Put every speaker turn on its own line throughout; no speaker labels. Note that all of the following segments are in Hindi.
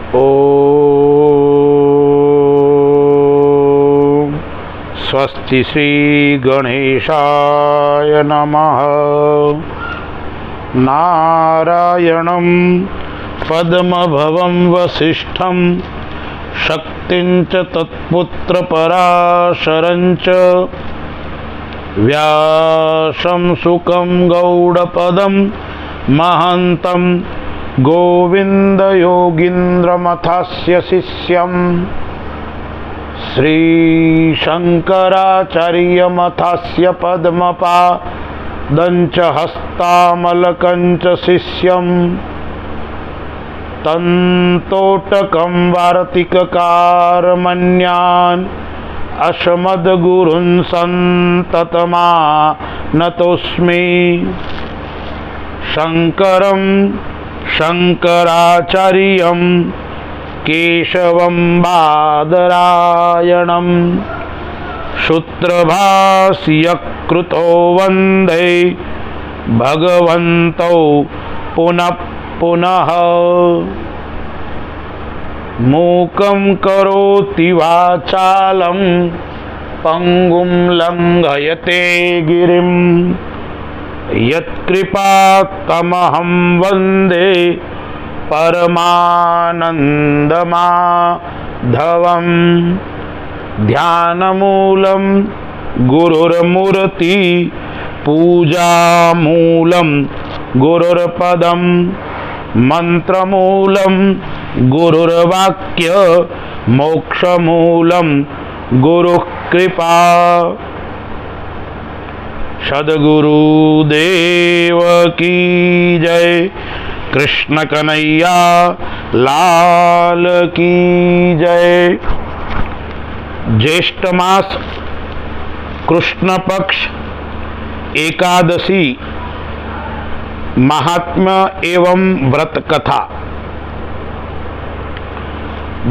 ओम स्वस्ति श्री गणेशाय नमः। नारायणं पद्मभवं वसिष्ठं शक्तिं च तत्पुत्रपराशरं च व्यासं सुकं गौडपदं महन्तं गोविन्दयोगीन्द्रमथस्य शिष्यं श्रीशङ्कराचार्यमथस्य पद्मपादं च हस्तामलकं च शिष्यं तन्तोटकं वार्तिककारमन्यान् अस्मद्गुरून् सन्ततमानतोऽस्मि। शङ्करं शङ्कराचार्यं केशवं बादरायणं सूत्रभाष्यकृतो वन्दे भगवन्तौ पुनः पुनः। मूकं करोति वाचालं पङ्गुं लङ्घयते गिरिं यत्कृपातमहं वन्दे परमानन्दमाधवं। ध्यानमूलं गुरुर्मूर्ति पूजामूलं गुरुर्पदं मंत्रमूलं गुरुर्वाक्य मोक्षमूलं गुरुः कृपा। सद्गुरुदेव की जय। कृष्ण कन्हैया लाल की जय। ज्येष्ठ मास कृष्ण पक्ष एकादशी महात्म्य एवं व्रत कथा।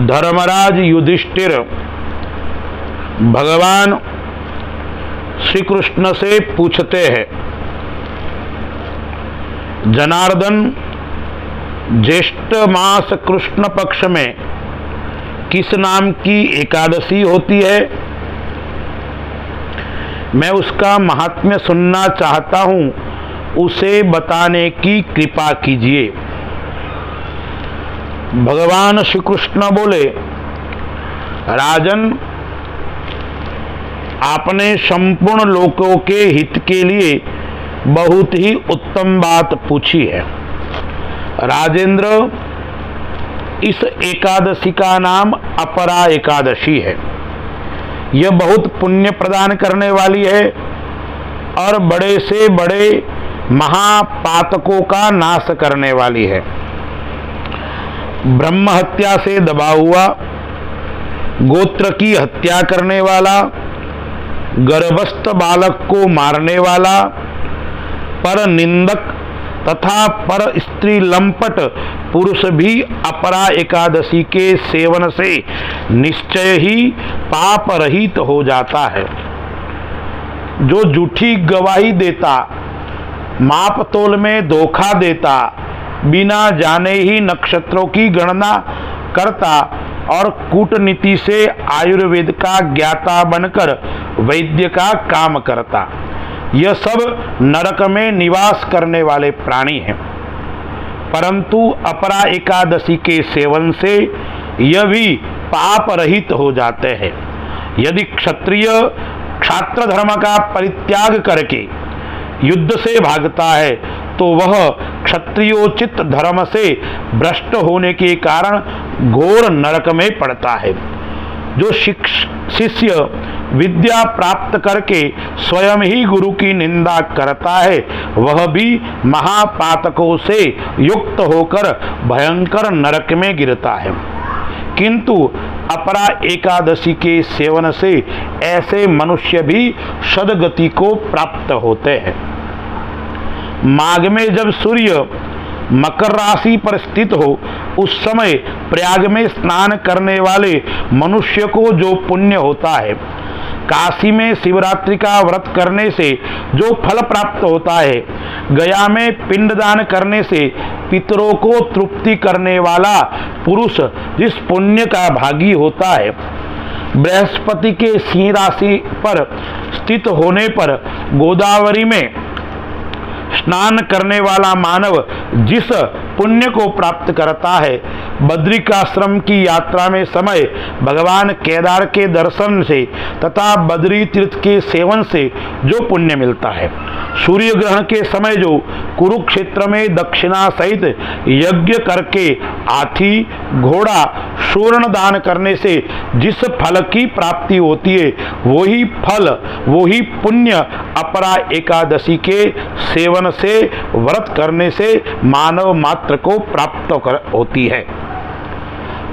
धर्मराज युधिष्ठिर भगवान श्री कृष्ण से पूछते हैं, जनार्दन, ज्येष्ठ मास कृष्ण पक्ष में किस नाम की एकादशी होती है? मैं उसका महात्म्य सुनना चाहता हूँ, उसे बताने की कृपा कीजिए। भगवान श्री कृष्ण बोले, राजन, आपने संपूर्ण लोकों के हित के लिए बहुत ही उत्तम बात पूछी है। राजेंद्र, इस एकादशी का नाम अपरा एकादशी है। यह बहुत पुण्य प्रदान करने वाली है और बड़े से बड़े महापातकों का नाश करने वाली है। ब्रह्म हत्या से दबा हुआ, गोत्र की हत्या करने वाला, गर्भस्थ बालक को मारने वाला, पर निंदक तथा पर स्त्री लंपट पुरुष भी अपरा एकादशी के सेवन से निश्चय ही पाप रहित हो जाता है। जो झूठी गवाही देता, माप तोल में धोखा देता, बिना जाने ही नक्षत्रों की गणना करता और कूटनीति से आयुर्वेद का ज्ञाता बनकर वैद्य का काम करता, यह सब नरक में निवास करने वाले प्राणी हैं। परंतु अपरा एकादशी के सेवन से यह भी पाप रहित हो जाते हैं। यदि क्षत्रिय क्षात्र धर्म का परित्याग करके युद्ध से भागता है तो वह क्षत्रियोचित धर्म से भ्रष्ट होने के कारण घोर नरक में पड़ता है। जो शिष्य विद्या प्राप्त करके स्वयं ही गुरु की निंदा करता है, वह भी महापातकों से युक्त होकर भयंकर नरक में गिरता है। किंतु अपरा एकादशी के सेवन से ऐसे मनुष्य भी सद्गति को प्राप्त होते हैं। माघ में जब सूर्य मकर राशि पर स्थित हो, उस समय प्रयाग में स्नान करने वाले मनुष्य को जो पुण्य होता है, काशी में शिवरात्रि का व्रत करने से जो फल प्राप्त होता है, गया में पिंडदान करने से पितरों को तृप्ति करने वाला पुरुष जिस पुण्य का भागी होता है, बृहस्पति के सिंह राशि पर स्थित होने पर गोदावरी में स्नान करने वाला मानव जिस पुण्य को प्राप्त करता है, बद्रिकाश्रम की यात्रा में समय भगवान केदार के दर्शन से तथा बद्री तीर्थ के सेवन से जो पुण्य मिलता है, सूर्य ग्रहण के समय जो कुरुक्षेत्र में दक्षिणा सहित यज्ञ करके हाथी घोड़ा स्वर्ण दान करने से जिस फल की प्राप्ति होती है, वही फल वही पुण्य अपरा एकादशी के सेवन से व्रत करने से मानव मात्र को प्राप्त होती है।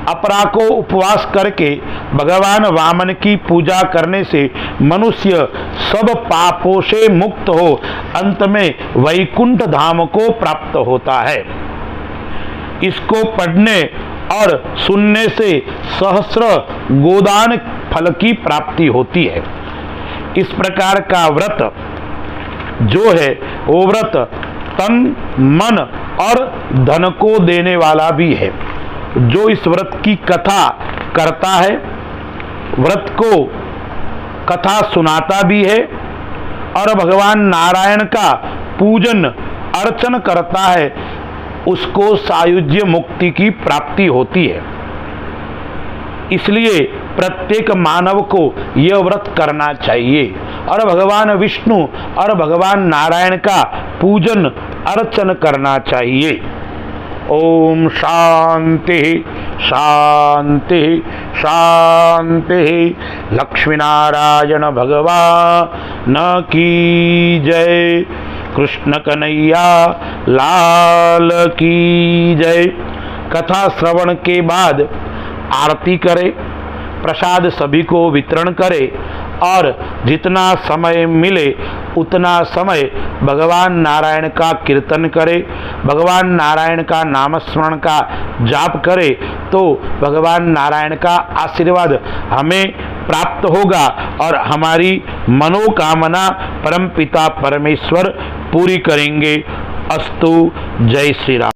अपरा को उपवास करके भगवान वामन की पूजा करने से मनुष्य सब पापों से मुक्त हो अंत में वैकुंठ धाम को प्राप्त होता है। इसको पढ़ने और सुनने से सहस्र गोदान फल की प्राप्ति होती है। इस प्रकार का व्रत जो है वो व्रत तन मन और धन को देने वाला भी है। जो इस व्रत की कथा करता है, व्रत को कथा सुनाता भी है और भगवान नारायण का पूजन अर्चन करता है, उसको सायुज्य मुक्ति की प्राप्ति होती है। इसलिए प्रत्येक मानव को यह व्रत करना चाहिए और भगवान विष्णु और भगवान नारायण का पूजन अर्चन करना चाहिए। ओम शांति शांति शांति। लक्ष्मी नारायण भगवान की जय। कृष्ण कन्हैया लाल की जय। कथा श्रवण के बाद आरती करे, प्रसाद सभी को वितरण करे और जितना समय मिले उतना समय भगवान नारायण का कीर्तन करे, भगवान नारायण का नामस्मरण का जाप करे, तो भगवान नारायण का आशीर्वाद हमें प्राप्त होगा और हमारी मनोकामना परमपिता परमेश्वर पूरी करेंगे। अस्तु। जय श्री राम।